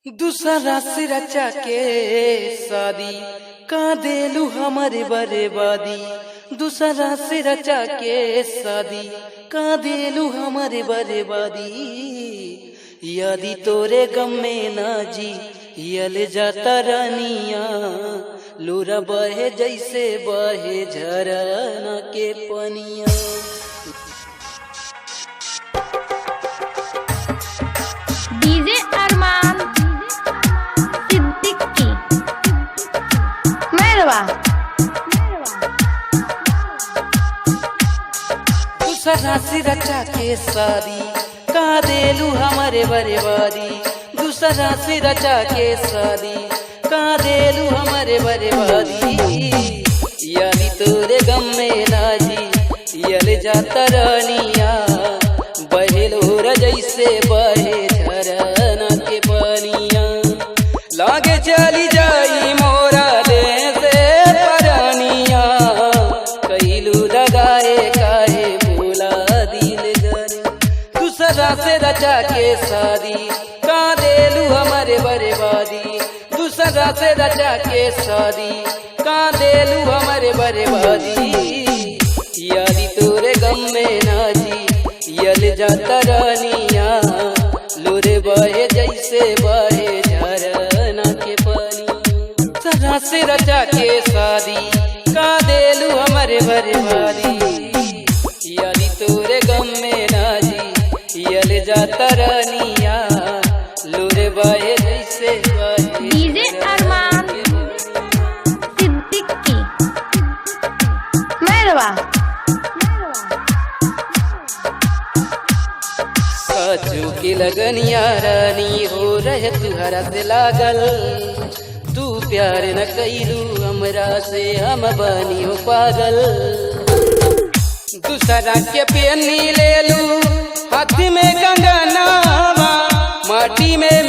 दूसरा से रचा के शादी का देलू हमारे बर्बादी। दूसरा से रचा के शादी का देलू हमारे बर्बादी। यदि तोरे गम में ना जी यल जाता रानिया, लोरा बहे जैसे बहे झरना के पनिया। डीजे अरमान सिद्दीकी मेरवा। दूसरा से रचा के शादी का देलू हमारे बर्बादी। दूसरा से रचा के शादी का देलू हमारे बर्बादी। यादी तोरे गम में नाजी यल जाता रानिया, बहे लोरा जैसे बहे झरना के पानिया। लागे चली जाई मोरा दे से परानिया, कैलू लगाए काहे भूला दिल जाने। दूसरा से रचा के शादी का देलू हमारे बर्बादी। दूसरा से रचा के शादी का देलू हमारे बर्बादी। यादी तोरे गम में नाजी यल जाता रानिया, लोरे बहे जैसे बहे झरना के पानी। दूसरा से रचा के शादी का देलू हमारे बर्बादी। यादी तोरे गम में नाजी यल जाता रानिया, लोरे बहे जैसे बहे। डीजे अरमान सिद्दीकी मेरवा। सचू की लगनिया रानी हो रहे तुहरा से लागल। तू प्यार न कैलू हमरा से हम बनी हो पागल। दूसरा के पेनी ले लू हाथ में कंगनावा, माटी में